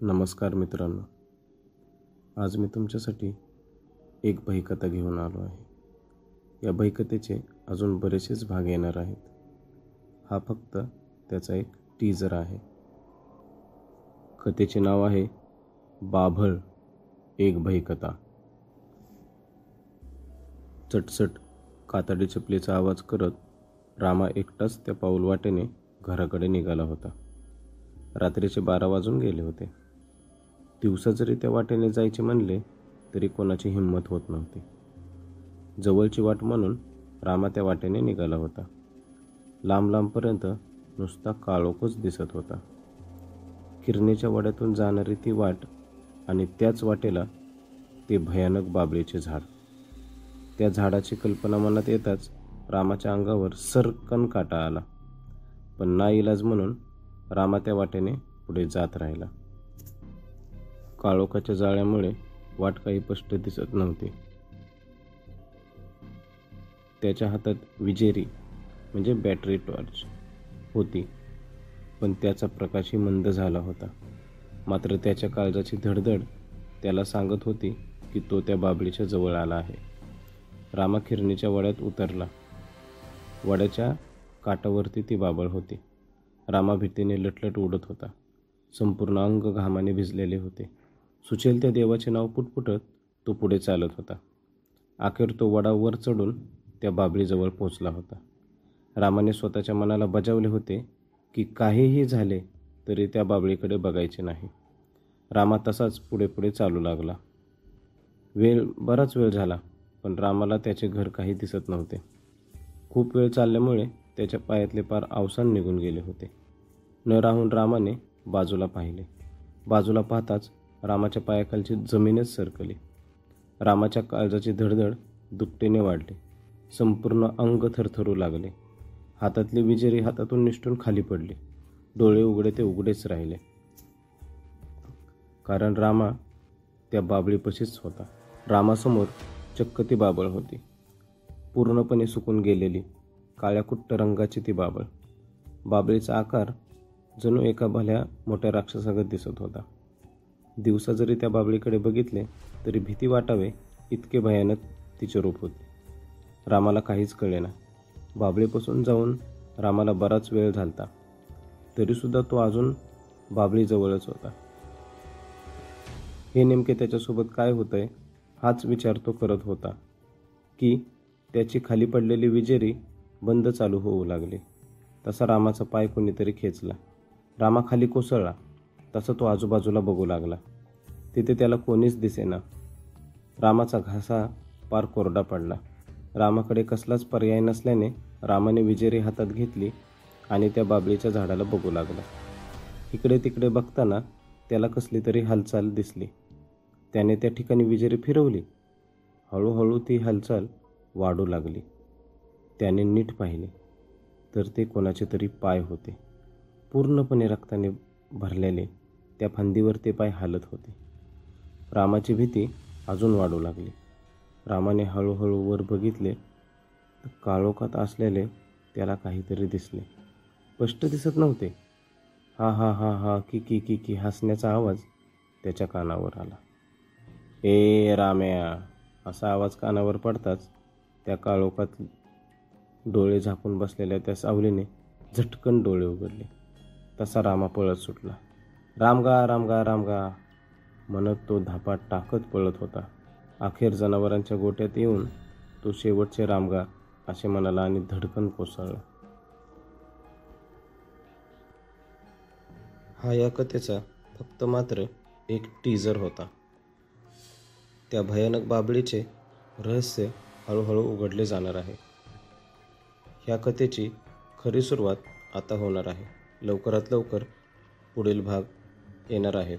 नमस्कार मित्रांनो, आज मी तुमच्यासाठी एक भयकथा घेऊन आलो आहे। या भयकथेचे अजून बरेचसेच भाग येणार आहेत। हा फक्त त्याचा एक टीजर आहे। कथेचे नाव आहे बाभळ एक भयकथा। चटचट कातडी चपलीचा आवाज करत रामा एकटाच त्या पाऊल वाटेने घराकडे निघाला होता। रात्रीचे 12 वाजून गेले होते। दिवसा जरी त्या वाटेने जायचे म्हणले तरी कोणाची हिंमत होत नव्हती। जवळची वाट म्हणून रामा त्या वाटेने निघाला होता। लांब लांबपर्यंत नुसता काळोखच दिसत होता। किरणीच्या वाड्यातून जाणारी ती वाट आणि त्याच वाटेला ते भयानक बाभळीचे झाड। त्या झाडाची कल्पना मनात येताच रामाच्या अंगावर सर्रकन काटा आला, पण नाईलाज म्हणून रामा त्या वाटेने पुढे जात राहिला। काळोखाच्या जाळ्यामुळे वाट काही स्पष्ट दिसत नव्हती। त्याच्या हातात विजेरी म्हणजे बॅटरी टॉर्च होती, पण त्याचा प्रकाशही मंद झाला होता। मात्र त्याच्या काळजाची धडधड त्याला सांगत होती की तो त्या बाभळीच्या जवळ आला आहे। रामा किरणीच्या वाड्यात उतरला। वाड्याच्या काठावरती ती बाभळ होती। रामा भीतीने लटलट उडत होता। संपूर्ण अंग घामाने भिजलेले होते। सुचेल त्या देवाचे नाव पुटपुटत तो पुढे चालत होता। अखेर तो वडा वर चढून त्या बाभळीजवळ पोचला होता। रामाने स्वतःच्या मनाला बजावले होते की काहीही झाले तरी त्या बाभळीकडे बघायचे नाही। रामा तसाच पुढे पुढे चालू लागला। बराच वेळ झाला, पण रामाला त्याचे घर काही दिसत नव्हते। खूप वेळ चालल्यामुळे त्याच्या पायातले पार अवसान निघून गेले होते। न राहून रामाने बाजूला पाहिले। बाजूला पाहताच रामाच्या पायाखालची जमीनच सरकली। रामाच्या काळजाची धडधड दुपटीने वाढली। संपूर्ण अंग थरथरू लागले। हातातली विजेरी हातातून निसटून खाली पडली। डोळे उघडे ते उघडेच राहिले, कारण रामा त्या बाभळीपाशीच होता। रामासमोर चक्क ती बाभळ होती, पूर्णपणे सुकून गेलेली काळ्या कुट्ट रंगाची ती बाभळ। बाभळीचा आकार जणू एका भल्या मोठ्या राक्षसागत दिसत होता। दिवसा जरी त्या बाभळीकडे बघितले तरी भीती वाटावे इतके भयानक तिचे रूप होते। रामाला काहीच कळेना। बाभळीपासून जाऊन रामाला बराच वेळ झालता, तरीसुद्धा तो अजून बाभळीजवळच होता। हे नेमके त्याच्यासोबत काय होतंय हाच विचार तो करत होता की त्याची खाली पडलेली विजेरी बंद चालू होऊ लागली। तसा रामाचा पाय कोणीतरी खेचला। रामा खाली कोसळला। तसा तो आजूबाजूला बघू लागला। तिथे त्याला कोणीच दिसेना। रामाचा घासा पार कोरडा पडला। रामाकडे कसलाच पर्याय नसल्याने रामाने विजेरी हातात घेतली आणि त्या बाभळीच्या झाडाला बघू लागला। इकडे तिकडे बघताना त्याला कसली तरी हालचाल दिसली। त्याने त्या ठिकाणी विजेरी फिरवली। हळूहळू ती हालचाल वाढू लागली। त्याने नीट पाहिले तर ते कोणाचे तरी पाय होते। पूर्णपणे रक्ताने भरलेले त्या फांदीवर ते पाय हालत होते। रामाची भीती अजून वाढू लागली। रामाने हळूहळू वर बघितले तर काळोखात असलेले त्याला काहीतरी दिसले। स्पष्ट दिसत नव्हते। हा हा हा हा की की की की हसण्याचा आवाज त्याच्या कानावर आला। ए राम्या, असा आवाज कानावर पडताच त्या काळोखात डोळे झाकून बसलेल्या त्या सावलीने झटकन डोळे उघडले। तसा रामा पळत सुटला। रामगा रामगा रामगा म्हणत तो धापा टाकत पळत होता। अखेर जनावरांच्या गोट्यात येऊन तो शेवटचे रामगा असे म्हणाला आणि धडकन कोसळला। हा या कथेचा फक्त मात्र एक टीजर होता। त्या भयानक बाभळीचे रहस्य हळूहळू उघडले जाणार आहे। ह्या कथेची खरी सुरुवात आता होणार आहे। लवकरात लवकर पुढील भाग येणार आहेत।